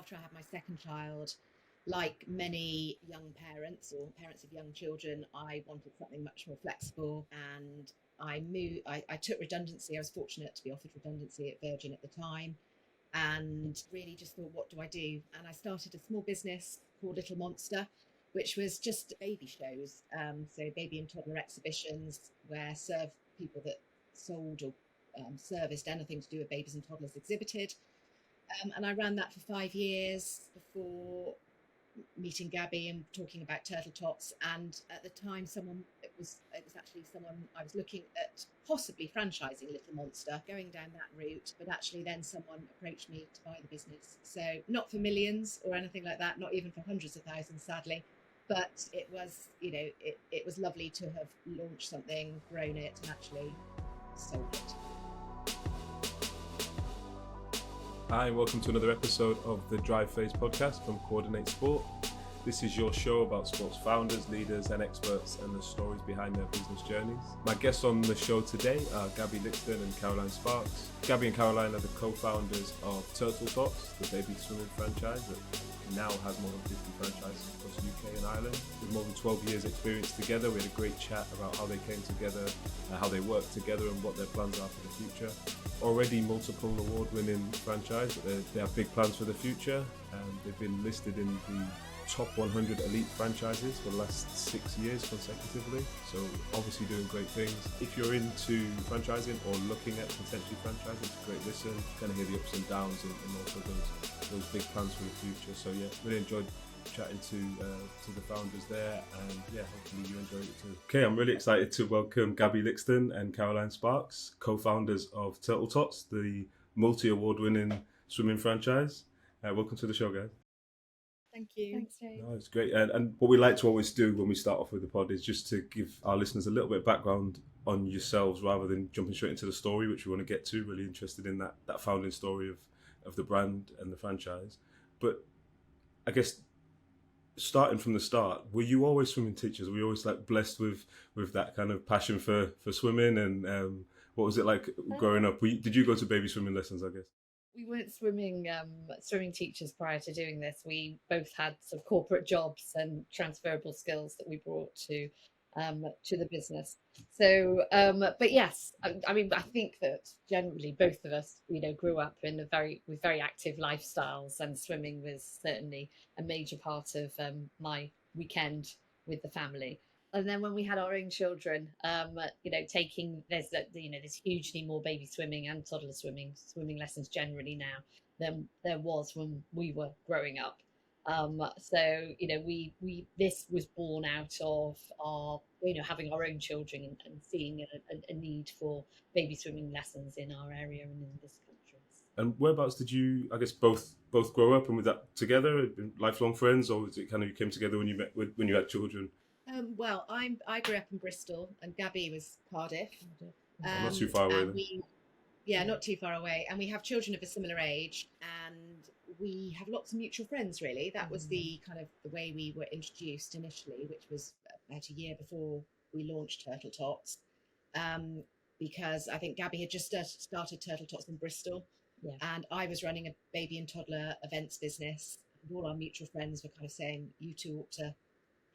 after I had my second child, like many young parents or parents of young children, I wanted something much more flexible, and I took redundancy. I was fortunate to be offered redundancy at Virgin at the time, and really just thought, what do I do? And I started a small business called Little Monster, which was just baby shows. So baby and toddler exhibitions where serve people that sold or serviced anything to do with babies and toddlers exhibited. And I ran that for 5 years before meeting Gaby and talking about Turtle Tots. And at the time, it was actually someone I was looking at possibly franchising Little Monster, going down that route. But actually, then someone approached me to buy the business. So not for millions or anything like that, not even for hundreds of thousands, sadly. But it was, it was lovely to have launched something, grown it, and actually sold it. Hi, welcome to another episode of the Drive Phase podcast from Coordinate Sport. This is your show about sports founders, leaders and experts and the stories behind their business journeys. My guests on the show today are Gaby Lixton and Caroline Sparks. Gaby and Caroline are the co-founders of Turtle Tots, the baby swimming franchise that now has more than 50 franchises across the UK and Ireland. With more than 12 years experience together, we had a great chat about how they came together, how they work together and what their plans are for the future. Already multiple award-winning franchise, but they have big plans for the future. They've been listed in the top 100 elite franchises for the last 6 years consecutively, so obviously doing great things. If you're into franchising or looking at potentially franchising, it's a great listen, kind of hear the ups and downs and also those big plans for the future. So yeah, really enjoyed chatting to the founders there, and yeah, hopefully you enjoyed it too. Okay, I'm really excited to welcome Gaby Lixton and Caroline Sparks, co-founders of Turtle Tots, the multi-award-winning swimming franchise. Welcome to the show, guys. Thank you. Thanks, Dave. No, it's great. And what we like to always do when we start off with the pod is just to give our listeners a little bit of background on yourselves rather than jumping straight into the story, which we want to get to. Really interested in that founding story of the brand and the franchise. But I guess starting from the start, were you always swimming teachers? Were you always like blessed with that kind of passion for swimming? And what was it like growing up? Did you go to baby swimming lessons, I guess? We weren't swimming teachers prior to doing this. We both had sort of corporate jobs and transferable skills that we brought to the business. So, but yes, I mean, I think that generally both of us, grew up in with very active lifestyles, and swimming was certainly a major part of my weekend with the family. And then when we had our own children, there's hugely more baby swimming and toddler swimming lessons generally now than there was when we were growing up. So this was born out of our having our own children and seeing a need for baby swimming lessons in our area and in this country. And whereabouts did you, I guess, both grow up, and with that together, lifelong friends, or was it kind of you came together when you had children? Well, I grew up in Bristol, and Gaby was Cardiff. Not too far away. Not too far away. And we have children of a similar age, and we have lots of mutual friends, really. That was the kind of the way we were introduced initially, which was about a year before we launched Turtle Tots. Because I think Gaby had just started Turtle Tots in Bristol, and I was running a baby and toddler events business. And all our mutual friends were kind of saying, you two ought to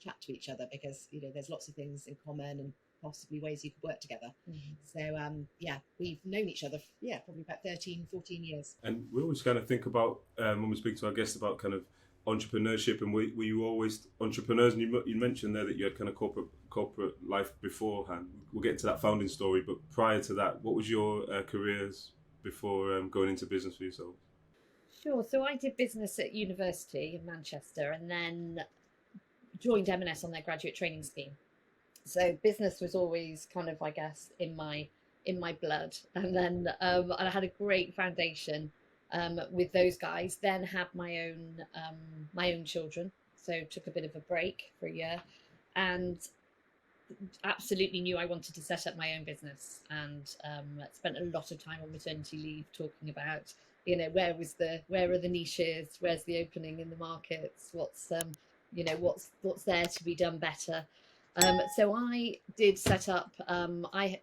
chat to each other because there's lots of things in common and possibly ways you could work together. So we've known each other probably about 13-14 years. And we always kind of think about when we speak to our guests about kind of entrepreneurship, and were you always entrepreneurs? And you mentioned there that you had kind of corporate life beforehand. We'll get into that founding story, but prior to that, what was your careers before going into business for yourself? Sure. So I did business at university in Manchester, and then joined M&S on their graduate training scheme. So business was always kind of, I guess, in my blood. And then I had a great foundation with those guys. Then had my own children. So took a bit of a break for a year, and absolutely knew I wanted to set up my own business. And spent a lot of time on maternity leave talking about, where are the niches, where's the opening in the markets, what's there to be done better. So I did set up my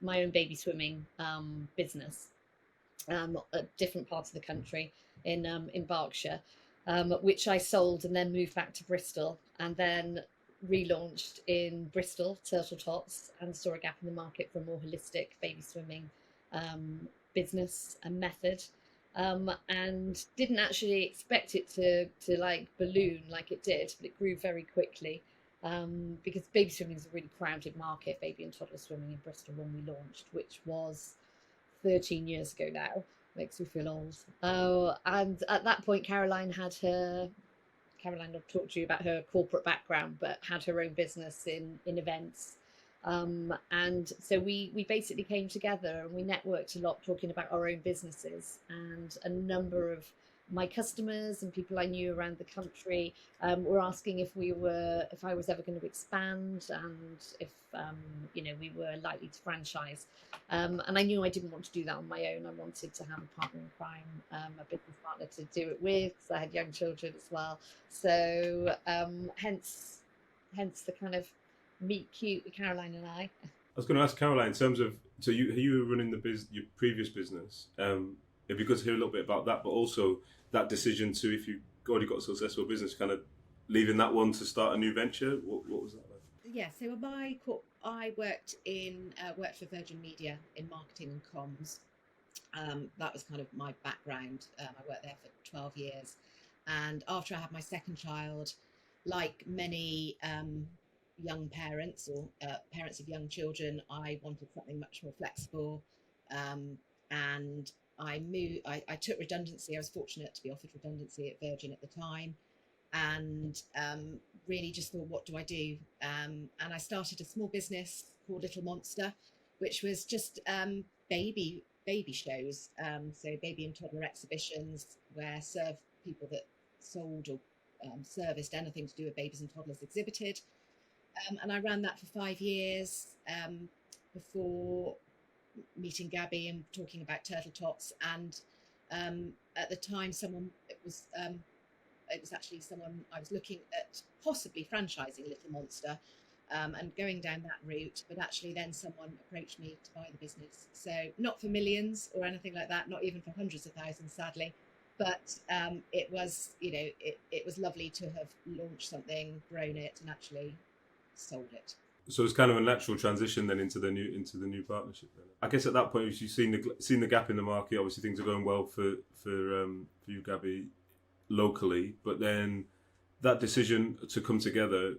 own baby swimming business at different parts of the country in Berkshire, which I sold and then moved back to Bristol, and then relaunched in Bristol, Turtle Tots, and saw a gap in the market for a more holistic baby swimming business and method. And didn't actually expect it to like balloon like it did, but it grew very quickly, because baby swimming is a really crowded market, baby and toddler swimming in Bristol, when we launched, which was 13 years ago now. Makes me feel old. Oh, and at that point, Caroline, I'll talk to you about her corporate background, but had her own business in events. And so we basically came together and we networked a lot, talking about our own businesses. And a number of my customers and people I knew around the country were asking if I was ever going to expand, and if we were likely to franchise. And I knew I didn't want to do that on my own. I wanted to have a partner in crime, a business partner to do it with, because I had young children as well. So hence the kind of meet cute with Caroline and I. I was going to ask Caroline, in terms of, so you were running your previous business. It'd be good to hear a little bit about that, but also that decision to, if you already got a successful business, kind of leaving that one to start a new venture. What was that like? Yeah, so I worked for Virgin Media in marketing and comms. That was kind of my background. I worked there for 12 years. And after I had my second child, like many young parents or parents of young children, I wanted something much more flexible. And I took redundancy. I was fortunate to be offered redundancy at Virgin at the time, and really just thought, what do I do? And I started a small business called Little Monster, which was just baby shows, so baby and toddler exhibitions, where people that sold or serviced anything to do with babies and toddlers exhibited. And I ran that for 5 years before meeting Gaby and talking about Turtle Tots. And at the time, it was actually someone I was looking at possibly franchising Little Monster and going down that route. But actually then someone approached me to buy the business. So not for millions or anything like that, not even for hundreds of thousands, sadly. But it was, it was lovely to have launched something, grown it, and actually sold it. So it's kind of a natural transition then into the new partnership. Then I guess at that point, you've seen the gap in the market. Obviously, things are going well for you, Gaby, locally. But then that decision to come together,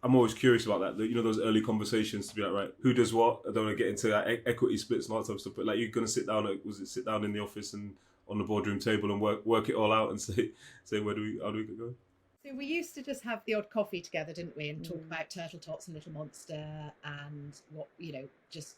I'm always curious about that. Those early conversations to be like, right, who does what? I don't want to get into that equity splits and all that type of stuff. But like, you're going to sit down in the office and on the boardroom table and work it all out and say how do we get going? So we used to just have the odd coffee together, didn't we, and talk about Turtle Tots and Little Monster and what, just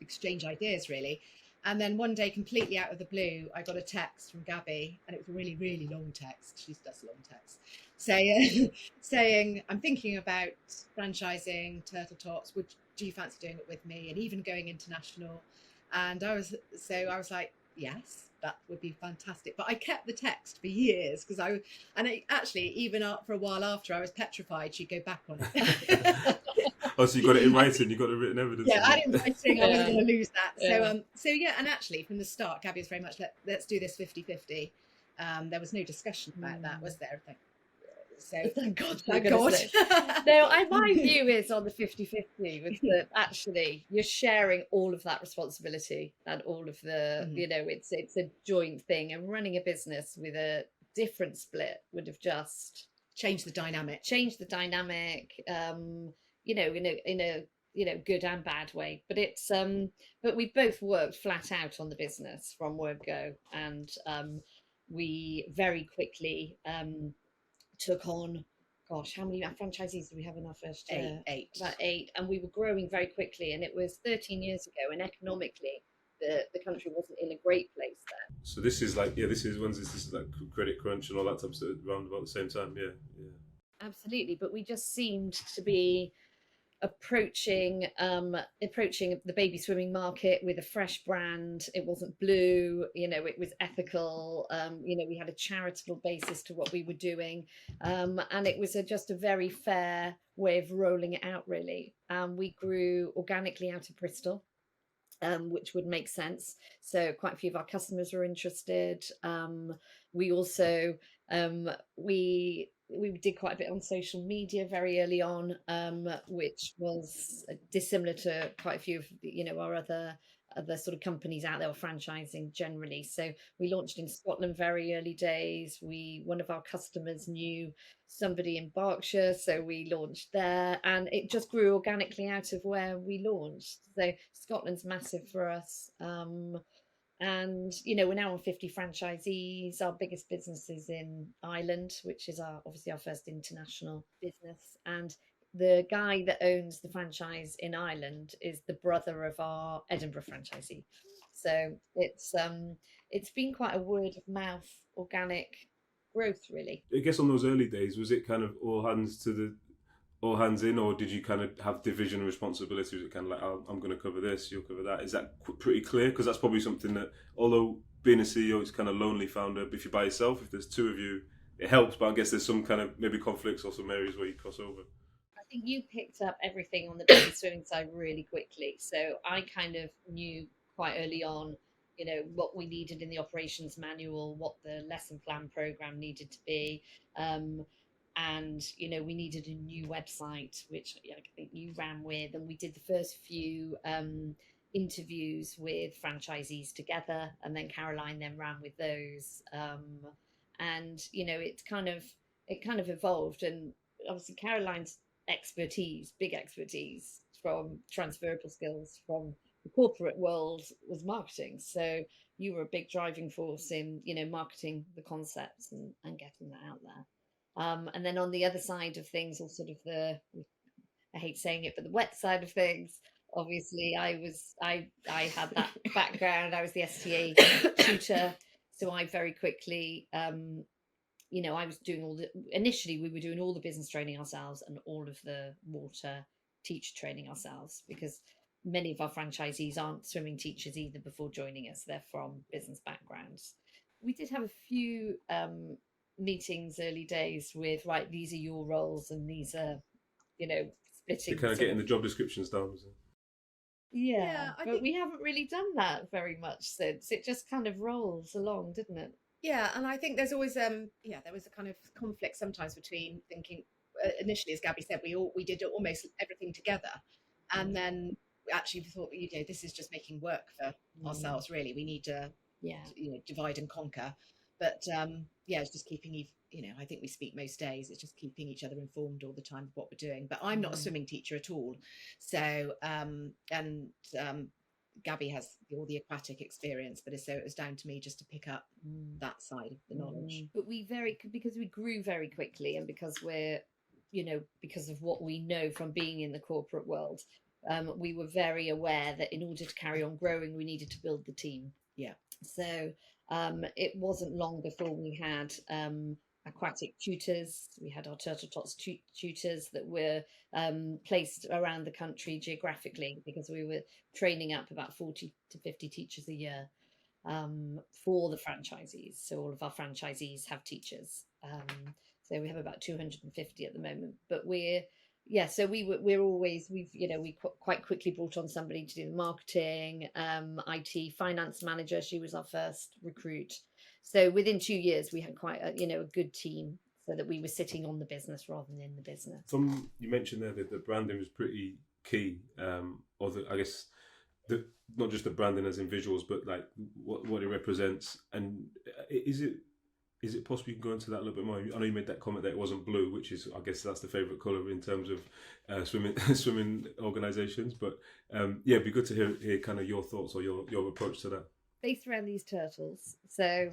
exchange ideas really. And then one day, completely out of the blue, I got a text from Gaby, and it was a really, really long text. She does long texts, saying, I'm thinking about franchising Turtle Tots. Do you fancy doing it with me? And even going international. And I was like, yes, that would be fantastic. But I kept the text for years actually, even for a while after, I was petrified she'd go back on it. Oh, so you got it in writing, you got the written evidence. Yeah, I had it in writing, I wasn't going to lose that. Yeah. So and actually from the start, Gaby was very much, let's do this 50-50. There was no discussion about that, was there? Thank God. No, my view is on the 50-50 was that actually you're sharing all of that responsibility and all of the, it's a joint thing, and running a business with a different split would have just changed the dynamic. In a good and bad way. But it's but we both worked flat out on the business from word go, and we very quickly took on, how many franchisees did we have in our first year? Eight. About 8, and we were growing very quickly, and it was 13 years ago, and economically the country wasn't in a great place then. So this is like, this is like credit crunch and all that type of stuff around about the same time. Yeah. Absolutely, but we just seemed to be approaching the baby swimming market with a fresh brand. It wasn't blue, it was ethical. We had a charitable basis to what we were doing, and it was just a very fair way of rolling it out, really. We grew organically out of Bristol. which would make sense. So quite a few of our customers were interested. We also we did quite a bit on social media very early on, which was dissimilar to quite a few of our other sort of companies out there, or franchising generally. So we launched in Scotland very early days. One of our customers knew somebody in Berkshire, so we launched there, and it just grew organically out of where we launched. So Scotland's massive for us. And we're now on 50 franchisees. Our biggest business is in Ireland, which is obviously our first international business. And the guy that owns the franchise in Ireland is the brother of our Edinburgh franchisee. So it's been quite a word of mouth, organic growth, really. I guess on those early days, was it kind of all hands in, or did you kind of have division and responsibility? Was it kind of like, oh, I'm going to cover this, you'll cover that? Is that pretty clear? Because that's probably something that, although being a CEO, it's kind of lonely founder. But if you're by yourself, if there's two of you, it helps. But I guess there's some kind of maybe conflicts or some areas where you cross over. I think you picked up everything on the business swimming side really quickly. So I kind of knew quite early on, what we needed in the operations manual, what the lesson plan program needed to be. And we needed a new website, which I think you ran with, and we did the first few interviews with franchisees together, and then Caroline then ran with those. And it kind of evolved, and obviously Caroline's big expertise from transferable skills from the corporate world was marketing. So you were a big driving force in marketing the concepts and getting that out there. And then on the other side of things, or sort of I hate saying it, but the wet side of things, obviously I had that background. I was the STA tutor. So I very quickly, I was doing initially we were doing all the business training ourselves and all of the water teacher training ourselves, because many of our franchisees aren't swimming teachers either before joining us. They're from business backgrounds. We did have a few meetings early days with, right, these are your roles and these are splitting. You're kind of getting the job descriptions down, was it? Yeah, but we haven't really done that very much since. It just kind of rolls along, didn't it? Yeah, and I think there's always there was a kind of conflict sometimes between thinking initially, as Gaby said, we did almost everything together, and then we actually thought, this is just making work for ourselves, really. We need to divide and conquer. But it's just keeping, I think we speak most days. It's just keeping each other informed all the time of what we're doing. But I'm not a swimming teacher at all. So, Gaby has all the aquatic experience, but so it was down to me just to pick up that side of the knowledge. But because we grew very quickly, and because we're, because of what we know from being in the corporate world, we were very aware that in order to carry on growing, we needed to build the team. Yeah. So it wasn't long before we had aquatic tutors. We had our Turtle Tots tutors that were placed around the country geographically, because we were training up about 40 to 50 teachers a year for the franchisees. So all of our franchisees have teachers. So we have about 250 at the moment. But we quite quickly brought on somebody to do the marketing, IT, finance manager. She was our first recruit. So within 2 years, we had quite a good team, so that we were sitting on the business rather than in the business. You mentioned there that the branding was pretty key, not just the branding as in visuals, but like what it represents. And is it possible you can go into that a little bit more? I know you made that comment that it wasn't blue, which is, I guess that's the favourite colour in terms of swimming organisations. But it'd be good to hear kind of your thoughts or your approach to that. Based around these turtles. So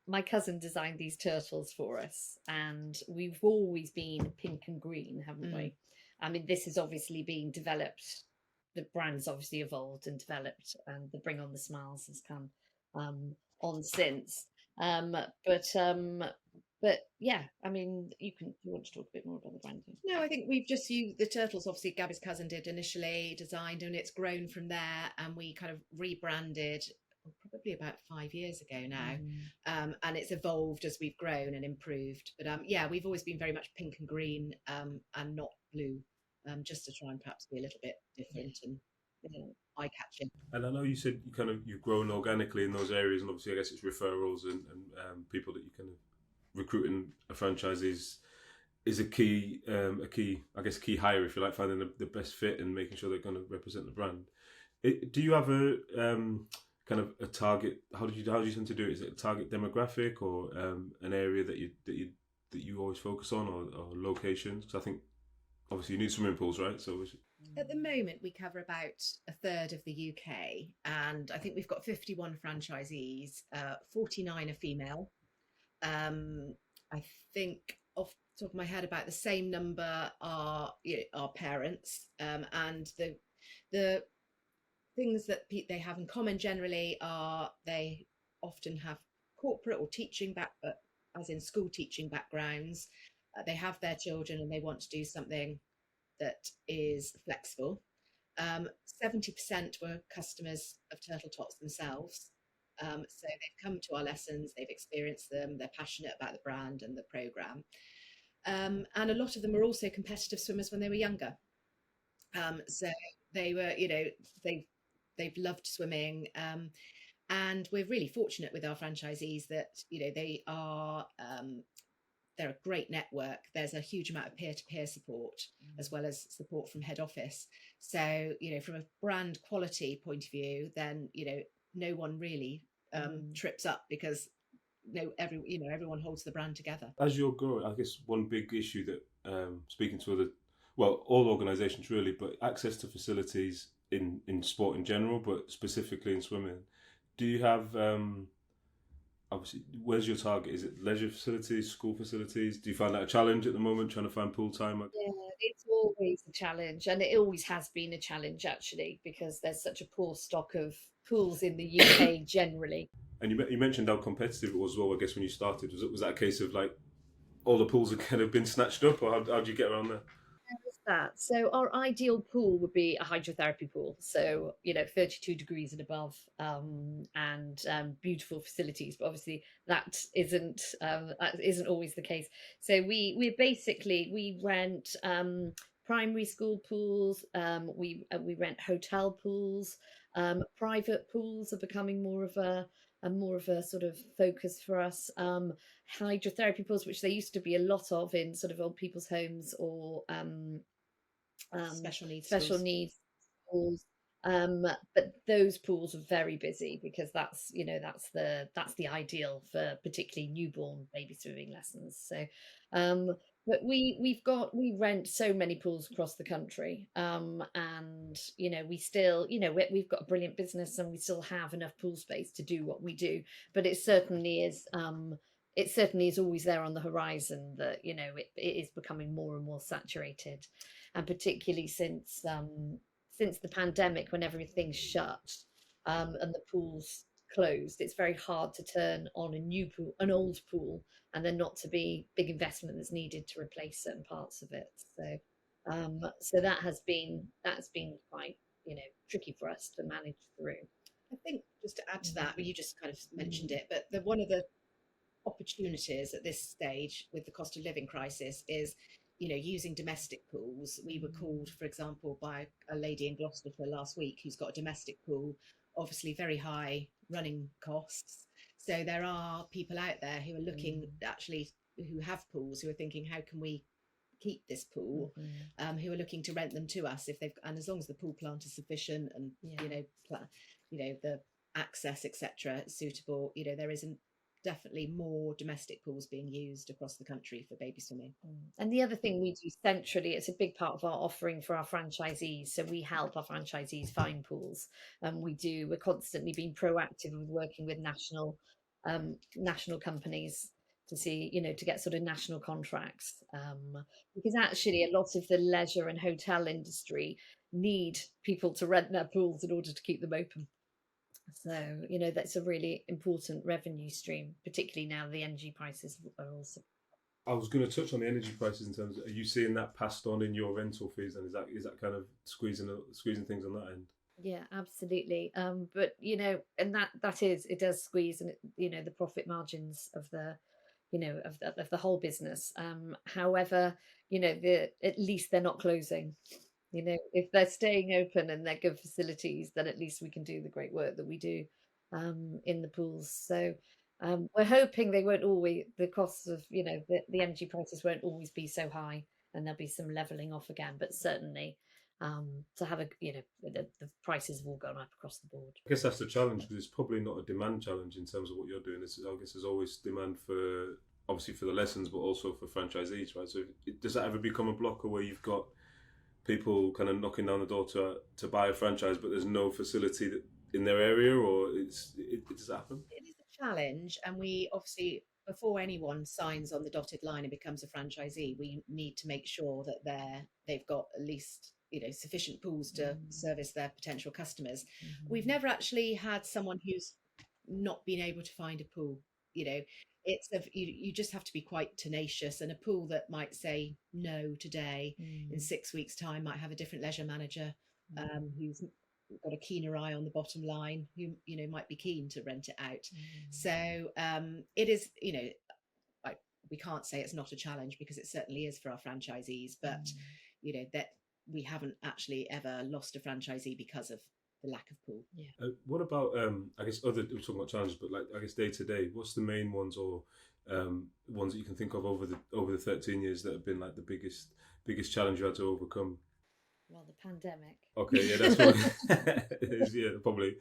my cousin designed these turtles for us, and we've always been pink and green, haven't we? I mean, this has obviously been developed. The brand's obviously evolved and developed, and the Bring On the Smiles has come on since. But yeah, I mean, you want to talk a bit more about the branding? No, I think we've just used the turtles. Obviously, Gaby's cousin did initially designed, and it's grown from there. And we kind of rebranded probably about 5 years ago now, and it's evolved as we've grown and improved. But we've always been very much pink and green, and not blue, just to try and perhaps be a little bit different. And eye catching. And I know you said you've grown organically in those areas, and obviously I guess it's referrals and people that you kind of recruiting a franchisees is a key key hire, if you like, finding the best fit and making sure they're going to represent the brand. Do you have a kind of a target? How do you tend to do it? Is it a target demographic or an area that you always focus on, or locations? Because I think obviously you need swimming pools, right? So at the moment, we cover about a third of the UK, and I think we've got 51 franchisees. 49 are female. I think off the top of my head, about the same number are parents, and the things that they have in common generally are they often have corporate or teaching as in school teaching backgrounds. They have their children and they want to do something that is flexible. 70% were customers of Turtle Tots themselves. So they've come to our lessons, they've experienced them, they're passionate about the brand and the programme. And a lot of them were also competitive swimmers when they were younger. So they were, they've loved swimming. And we're really fortunate with our franchisees that, they are, they're a great network. There's a huge amount of peer-to-peer support as well as support from head office. So, from a brand quality point of view, then, no one really trips up because everyone holds the brand together. As you're growing, I guess one big issue that speaking to all organisations really, but access to facilities in sport in general, but specifically in swimming. Do you have obviously, where's your target? Is it leisure facilities, school facilities? Do you find that a challenge at the moment, trying to find pool time? Yeah, it's always a challenge, and it always has been a challenge actually, because there's such a poor stock of pools in the UK generally. And you mentioned how competitive it was as well, I guess, when you started. Was that a case of like all the pools have kind of been snatched up, or how do you get around there? That. So our ideal pool would be a hydrotherapy pool. So, 32 degrees and above, and beautiful facilities. But obviously that isn't always the case. So we rent primary school pools. We rent hotel pools. Private pools are becoming more of a sort of focus for us. Hydrotherapy pools, which there used to be a lot of in sort of old people's homes or special needs pools. But those pools are very busy because that's the ideal for particularly newborn baby swimming lessons. So but we rent so many pools across the country, and we still we've got a brilliant business and we still have enough pool space to do what we do, but it certainly is always there on the horizon that it is becoming more and more saturated, and particularly since the pandemic, when everything's shut and the pools closed, it's very hard to turn on an old pool, and then not to be big investment that's needed to replace certain parts of it. So that's been quite tricky for us to manage through. I think just to add to that, you just kind of mentioned it, but one of the opportunities at this stage with the cost of living crisis is using domestic pools. We were called, for example, by a lady in Gloucestershire last week who's got a domestic pool, obviously very high running costs. So there are people out there who are looking who have pools, who are thinking, how can we keep this pool, who are looking to rent them to us and as long as the pool plant is sufficient and the access etc is suitable, there isn't definitely more domestic pools being used across the country for baby swimming. And the other thing we do centrally, it's a big part of our offering for our franchisees. So we help our franchisees find pools, and we're constantly being proactive with working with national companies to see, to get sort of national contracts, because actually a lot of the leisure and hotel industry need people to rent their pools in order to keep them open. So, that's a really important revenue stream, particularly now the energy prices are also. I was going to touch on the energy prices in terms of, are you seeing that passed on in your rental fees, and is that kind of squeezing things on that end? Yeah, absolutely. But and it does squeeze, and the profit margins of the of the whole business. However, at least they're not closing. You know, if they're staying open and they're good facilities, then at least we can do the great work that we do in the pools. So we're hoping they won't always, the costs of, you know, the energy prices won't always be so high, and there'll be some leveling off again. But certainly to have a, you know, the prices have all gone up across the board. I guess that's the challenge, because it's probably not a demand challenge in terms of what you're doing. I guess there's always demand for, obviously for the lessons, but also for franchisees, right? So does that ever become a blocker where you've got people kind of knocking down the door to buy a franchise, but there's no facility in their area, or does that happen? It is a challenge, and we obviously, before anyone signs on the dotted line and becomes a franchisee, we need to make sure that they've got at least, you know, sufficient pools to service their potential customers. We've never actually had someone who's not been able to find a pool. You know, you just have to be quite tenacious, and a pool that might say no today in 6 weeks' time might have a different leisure manager who's got a keener eye on the bottom line, who, you know, might be keen to rent it out. So it is, you know, like, we can't say it's not a challenge, because it certainly is for our franchisees, but you know, that we haven't actually ever lost a franchisee because of the lack of pool. What about I guess we're talking about challenges, but like, I guess day to day, what's the main ones, or ones that you can think of over the 13 years that have been like the biggest challenge you had to overcome? Well, the pandemic. Okay, yeah, that's what it is. Yeah, probably.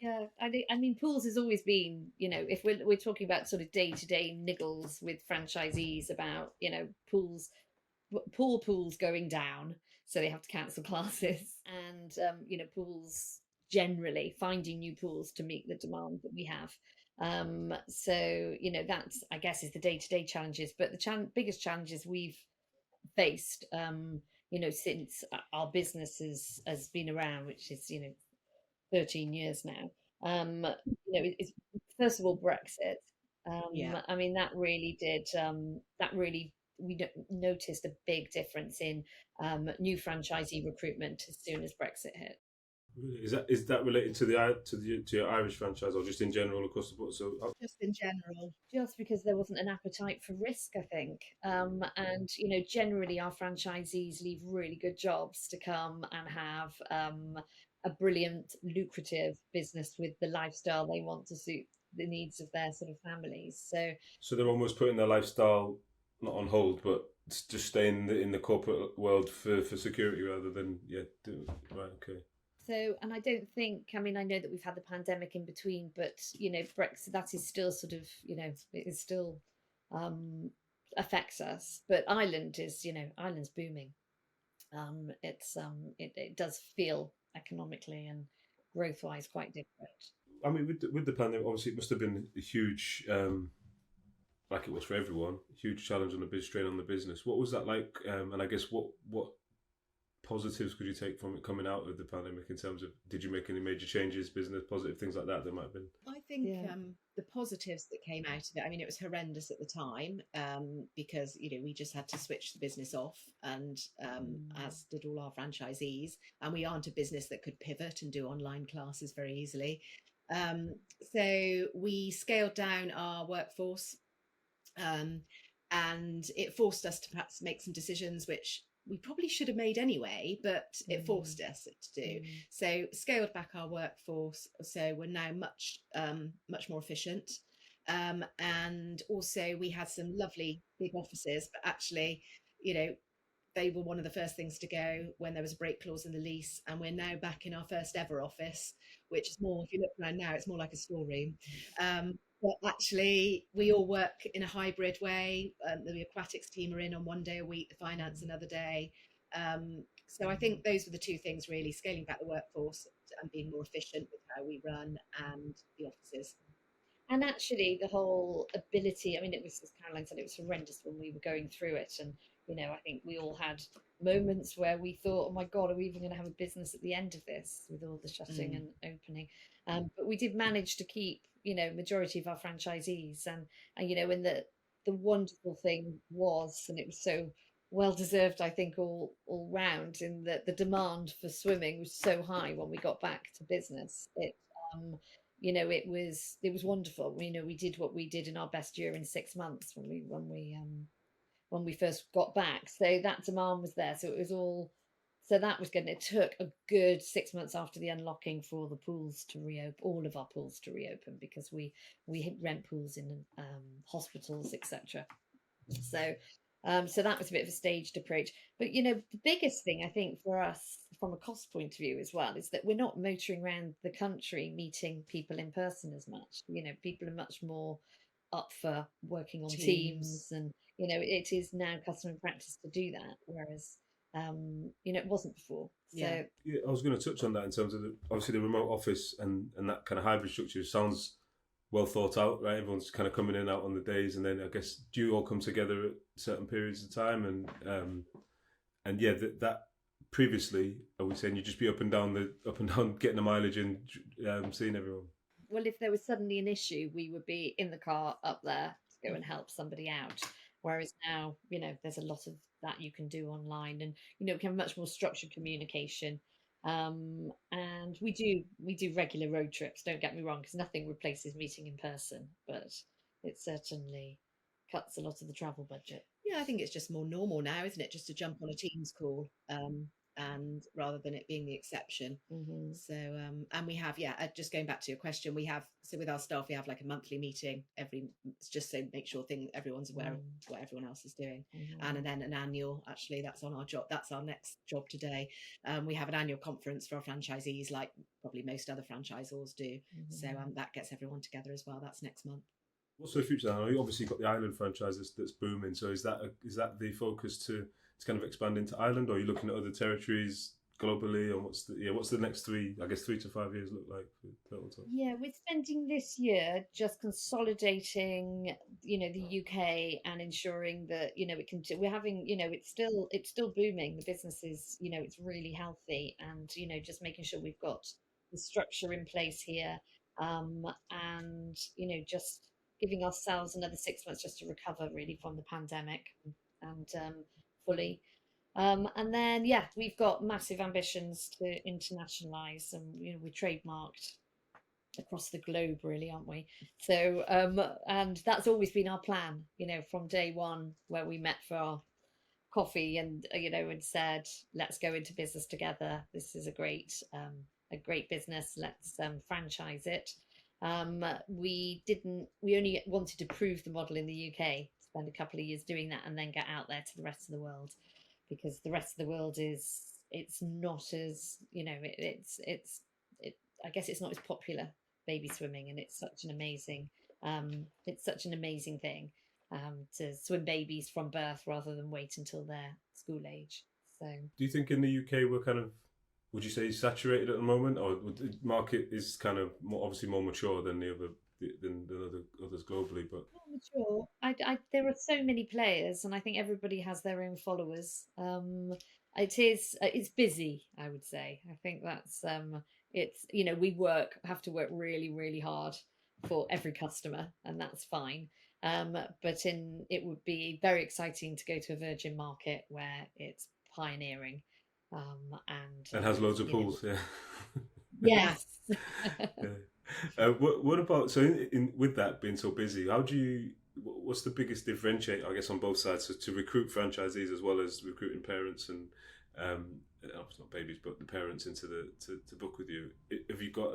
Yeah, I mean, pools has always been, you know, if we're talking about sort of day-to-day niggles with franchisees about, you know, pool pools going down, so they have to cancel classes, and you know, pools generally finding new pools to meet the demand that we have. So you know, that's, I guess, is the day-to-day challenges, but the biggest challenges we've faced, you know, since our business has been around, which is, you know, 13 years now. You know, it's first of all Brexit. I mean, that really did. We noticed a big difference in new franchisee recruitment as soon as Brexit hit. Really? Is that related to to your Irish franchise, or just in general across the board? So Just in general. Just because there wasn't an appetite for risk, I think. And, you know, generally our franchisees leave really good jobs to come and have a brilliant, lucrative business with the lifestyle they want to suit the needs of their sort of families. So they're almost putting their lifestyle not on hold, but just staying in the corporate world for security rather than right, okay. So, and I don't think, I mean, I know that we've had the pandemic in between, but, you know, Brexit, that is still sort of, you know, it is still affects us. But Ireland is, you know, Ireland's booming. It does feel economically and growth wise quite different. I mean, with the pandemic, obviously it must have been a huge, like it was for everyone, a huge challenge on the strain on the business. What was that like? And I guess what positives could you take from it coming out of the pandemic, in terms of, did you make any major changes, business positive things like that might have been? I think the positives that came out of it, I mean, it was horrendous at the time, because, you know, we just had to switch the business off, and as did all our franchisees, and we aren't a business that could pivot and do online classes very easily. So we scaled down our workforce, and it forced us to perhaps make some decisions which we probably should have made anyway, but it forced us to do. So scaled back our workforce, so we're now much more efficient. And also we had some lovely big offices, but actually, you know, they were one of the first things to go when there was a break clause in the lease, and we're now back in our first ever office, which is more, if you look around now, it's more like a storeroom. But actually, we all work in a hybrid way. The aquatics team are in on one day a week, the finance another day. So I think those were the two things really: scaling back the workforce and being more efficient with how we run, and the offices. And actually, the whole ability, I mean, it was, as Caroline said, it was horrendous when we were going through it. And, you know, I think we all had moments where we thought, oh my God, are we even going to have a business at the end of this with all the shutting and opening? But we did manage to keep, you know, majority of our franchisees. And you know, and the wonderful thing was, and it was so well deserved, I think, all round, in that the demand for swimming was so high when we got back to business. You know, it was wonderful. You know, we did what we did in our best year in 6 months when we first got back. So that demand was there. So it was all So that was good. And it took a good 6 months after the unlocking for the pools to reopen, all of our pools to reopen, because we rent pools in hospitals, etc. So so that was a bit of a staged approach. But the biggest thing I think for us from a cost point of view as well is that we're not motoring around the country meeting people in person as much. People are much more up for working on teams, and it is now custom and practice to do that, whereas it wasn't before. So Yeah, I was going to touch on that in terms of obviously the remote office and that kind of hybrid structure sounds well thought out, right? Everyone's kind of coming in and out on the days, and then I guess do you all come together at certain periods of time? And yeah, that previously, are we saying you just be up and down getting the mileage and seeing everyone? Well, if there was suddenly an issue, we would be in the car up there to go and help somebody out. Whereas now, there's a lot of that you can do online, and we can have much more structured communication. And we do regular road trips. Don't get me wrong, because nothing replaces meeting in person, but it certainly cuts a lot of the travel budget. Yeah, I think it's just more normal now, isn't it? Just to jump on a Teams call, and rather than it being the exception. Mm-hmm. So, and we have, just going back to your question, so with our staff, we have like a monthly meeting just so make sure everyone's aware of what everyone else is doing. Mm-hmm. And then an annual, actually, that's on our job. That's our next job today. We have an annual conference for our franchisees, like probably most other franchisors do. Mm-hmm. So that gets everyone together as well. That's next month. What's the future now? You obviously got the Ireland franchise that's booming. So is that the focus to kind of expand into Ireland, or are you looking at other territories globally? And what's the next 3 to 5 years look like for Turtle Tots? Yeah, we're spending this year just consolidating, the UK, and ensuring that it can. We're having, it's still booming. The business is, it's really healthy, and just making sure we've got the structure in place here, and just giving ourselves another 6 months just to recover really from the pandemic and fully. And then, we've got massive ambitions to internationalize, and we're trademarked across the globe, really, aren't we? So, and that's always been our plan, from day one, where we met for our coffee and and said, let's go into business together. This is a great business. Let's franchise it. We only wanted to prove the model in the UK, spend a couple of years doing that, and then get out there to the rest of the world, because the rest of the world it's not as I guess it's not as popular, baby swimming, and it's such an amazing thing to swim babies from birth rather than wait until they're school age. So do you think in the UK we're kind of, would you say, saturated at the moment, or the market is kind of obviously more mature than the others globally? But more mature. There are so many players, and I think everybody has their own followers. It's busy, I would say. I think that's it's we have to work really, really hard for every customer, and that's fine. But it would be very exciting to go to a virgin market where it's pioneering. And has loads of pools, Yes. What about, so with that being so busy, what's the biggest differentiator, I guess, on both sides, so to recruit franchisees as well as recruiting parents and not babies but the parents into to book with you? Have you got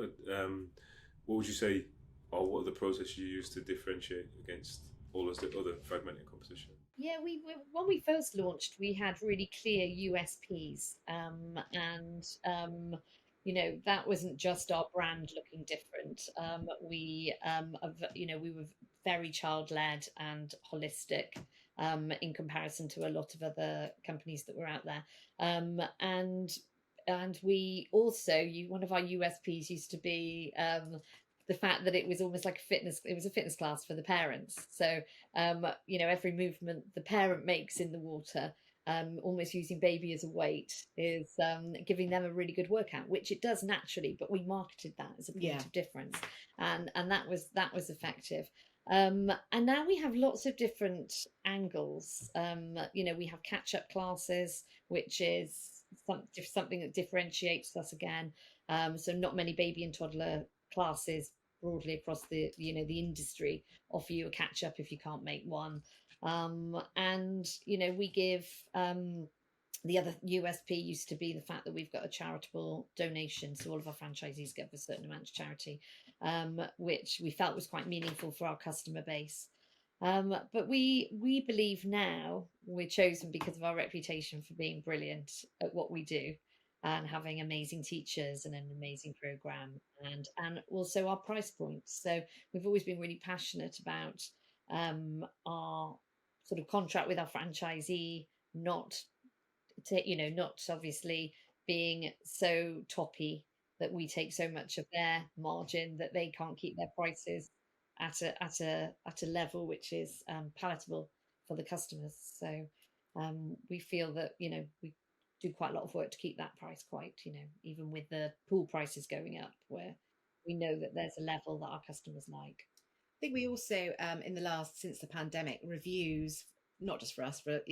what would you say, or what are the processes you use to differentiate against all those other fragmented competition? Yeah, when we first launched, we had really clear USPs, and that wasn't just our brand looking different. We were very child led and holistic, in comparison to a lot of other companies that were out there, and we also, one of our USPs used to be the fact that it was almost like it was a fitness class for the parents. So, every movement the parent makes in the water, almost using baby as a weight, is giving them a really good workout, which it does naturally, but we marketed that as a point of difference. And that was effective. And now we have lots of different angles. We have catch-up classes, which is something that differentiates us again. So not many baby and toddler classes broadly across the industry offer you a catch up if you can't make one, and we give The other USP used to be the fact that we've got a charitable donation, so all of our franchisees give a certain amount to charity, which we felt was quite meaningful for our customer base. But we believe now we're chosen because of our reputation for being brilliant at what we do and having amazing teachers and an amazing program, and also our price points. So we've always been really passionate about our sort of contract with our franchisee, not not obviously being so toppy that we take so much of their margin that they can't keep their prices at a level which is palatable for the customers. So we feel that we do quite a lot of work to keep that price quite, even with the pool prices going up, where we know that there's a level that our customers like. I think we also, since the pandemic, reviews, not just for us, but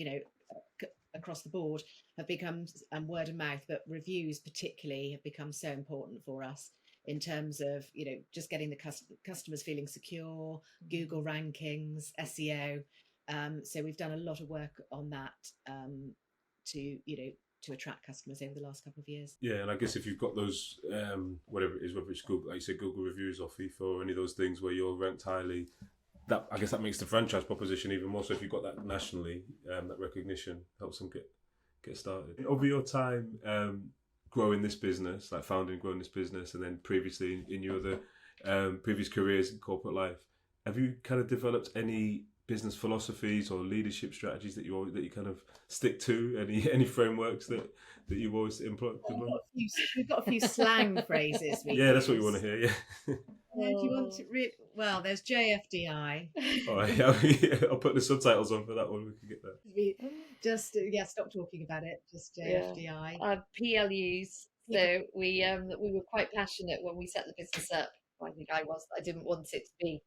across the board, have become, word of mouth, but reviews particularly have become so important for us in terms of just getting the customers feeling secure, Google rankings, SEO. So we've done a lot of work on that to attract customers over the last couple of years. Yeah, and I guess if you've got those, whatever it is, whether it's Google, like you said, Google reviews or FIFA or any of those things where you're ranked highly, that I guess that makes the franchise proposition even more. So if you've got that nationally, that recognition helps them get started. Over your time growing this business, like founding, growing this business, and then previously in your other previous careers in corporate life, have you kind of developed any business philosophies or leadership strategies that you kind of stick to? Any frameworks that you've always employed? We've got a few slang phrases. That's what you want to hear. Yeah. Do you want to well, there's JFDI. All right, I'll put the subtitles on for that one. We can get that. Just stop talking about it. Just JFDI. PLUs. So we were quite passionate when we set the business up. I think I didn't want it to be.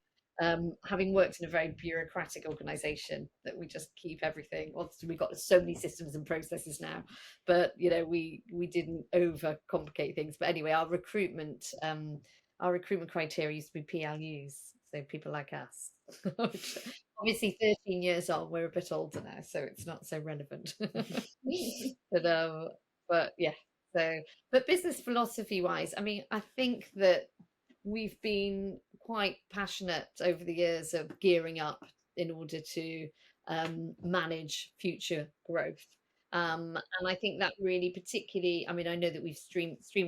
Having worked in a very bureaucratic organisation, that we just keep everything. Obviously, we've got so many systems and processes now, but we didn't overcomplicate things. But anyway, our recruitment criteria used to be PLUs, so people like us. Obviously, 13 years on, we're a bit older now, so it's not so relevant. But yeah. But business philosophy wise, I mean, I think that we've been quite passionate over the years of gearing up in order to manage future growth. And I think that really particularly, I mean, I know that we've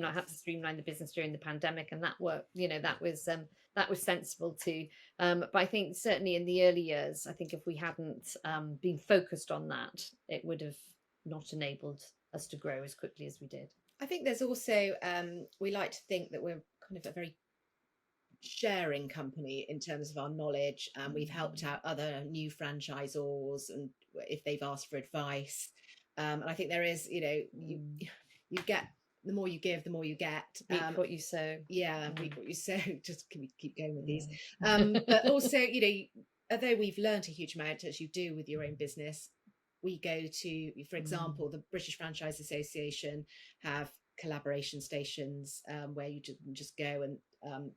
had to streamline the business during the pandemic, and that worked, that was sensible too. But I think certainly in the early years, I think if we hadn't been focused on that, it would have not enabled us to grow as quickly as we did. I think there's also, we like to think that we're kind of a very sharing company in terms of our knowledge, and we've helped out other new franchisors and if they've asked for advice. And I think there is, you get, the more you give, the more you get. Reap what you sow. Yeah, reap what you sow. Just can we keep going with these? But also, although we've learned a huge amount, as you do with your own business, we go to, for example, the British Franchise Association have collaboration stations where you just go and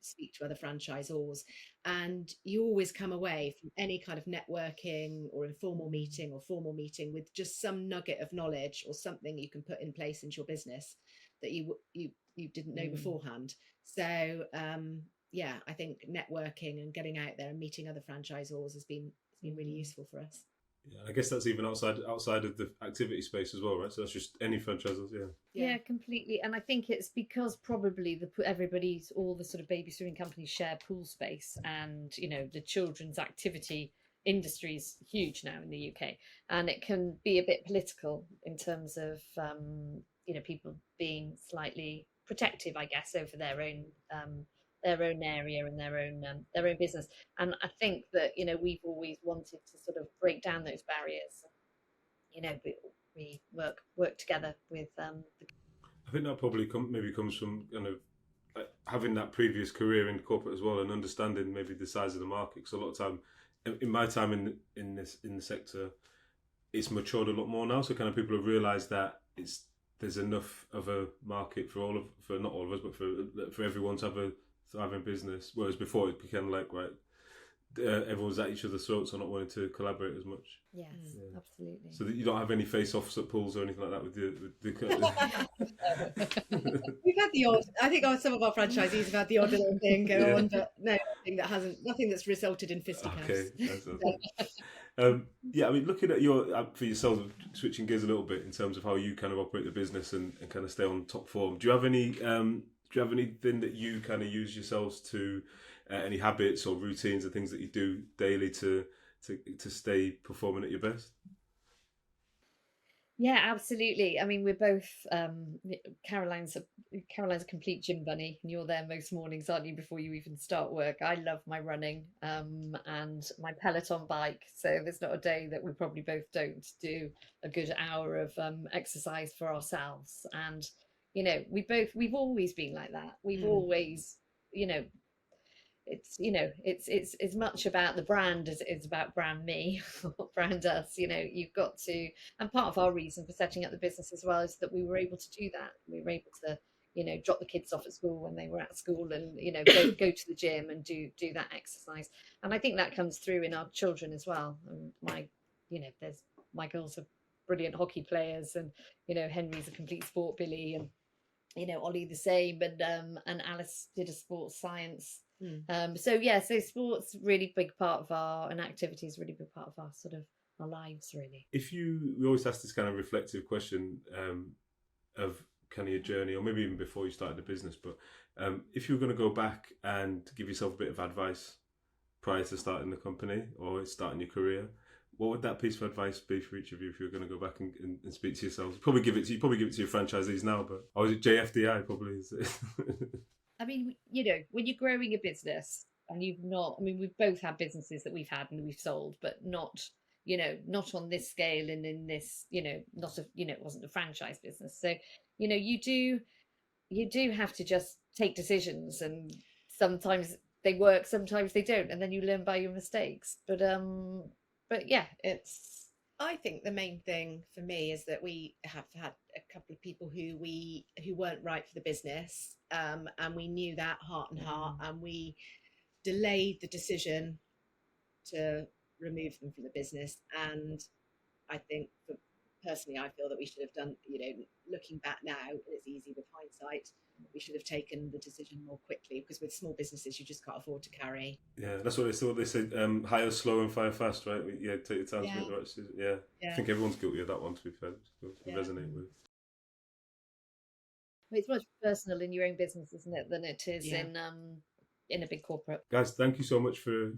speak to other franchisors, and you always come away from any kind of networking or informal meeting or formal meeting with just some nugget of knowledge or something you can put in place into your business that you didn't know beforehand. So I think networking and getting out there and meeting other franchisors has been really useful for us. Yeah, I guess that's even outside of the activity space as well, right? So that's just any franchisors, Yeah, completely. And I think it's because probably all the sort of baby swimming companies share pool space, and the children's activity industry is huge now in the UK, and it can be a bit political in terms of people being slightly protective, I guess, over their own area and their own business. And I think that we've always wanted to sort of break down those barriers. We work together with. I think that probably comes from kind of like having that previous career in corporate as well, and understanding maybe the size of the market. Because a lot of time, in my time in the sector, it's matured a lot more now. So kind of people have realised that there's enough of a market for not all of us, but for everyone to have a thriving business. Whereas before it became like, right, everyone's at each other's throats or not wanting to collaborate as much. Yes, absolutely. So that you don't have any face-offs at pools or anything like that with the We've had the odd. I think some of our franchisees have had the odd little thing go on, but no, nothing that's resulted in fisticuffs. Okay. Yeah, I mean, looking at for yourselves, switching gears a little bit in terms of how you kind of operate the business and kind of stay on top form. Do you have anything that you kind of use yourselves to any habits or routines or things that you do daily to stay performing at your best? Yeah, absolutely. I mean, we're both Caroline's a complete gym bunny, and you're there most mornings, aren't you, before you even start work? I love my running and my Peloton bike. So there's not a day that we probably both don't do a good hour of exercise for ourselves. And we've always been like that. We've always, it's as much about the brand as it is about brand me or brand us. You've got to, and part of our reason for setting up the business as well is that we were able to do that. We were able to drop the kids off at school when they were at school, and go to the gym and do that exercise. And I think that comes through in our children as well. And my girls are brilliant hockey players, and Henry's a complete sport Billy, and Ollie the same, and Alice did a sports science. So sports really big part of and activity is really big part of our lives, really. We always ask this kind of reflective question of kind of your journey, or maybe even before you started the business, but if you were going to go back and give yourself a bit of advice prior to starting the company or starting your career, what would that piece of advice be for each of you if you were going to go back and speak to yourselves? Probably give it to your franchisees now, but or is it JFDI probably? Is it? I mean, when you're growing a business and we've both had businesses that we've had and we've sold, but not on this scale and in this, it wasn't a franchise business. So, you do have to just take decisions, and sometimes they work, sometimes they don't, and then you learn by your mistakes. But yeah, I think the main thing for me is that we have had a couple of people who weren't right for the business, and we knew that heart and heart, and we delayed the decision to remove them from the business. And I think, personally, I feel that we should have done, looking back now, and it's easy with hindsight, we should have taken the decision more quickly, because with small businesses you just can't afford to carry. Yeah, that's what they say. Hire slow and fire fast, right? Take your time to make the right decision. Yeah. I think everyone's guilty of that one, to be fair. Resonate with. It's much personal in your own business, isn't it, than it is in a big corporate. Guys, thank you so much for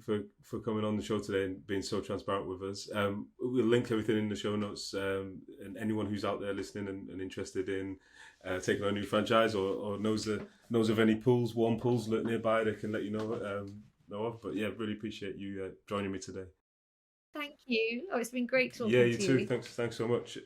coming on the show today and being so transparent with us. We'll link everything in the show notes, and anyone who's out there listening and interested in taking on a new franchise or knows of any warm pools nearby, they can let you know of. But yeah, really appreciate you joining me today. Thank you. It's been great talking to you. Yeah, you too. Thanks so much.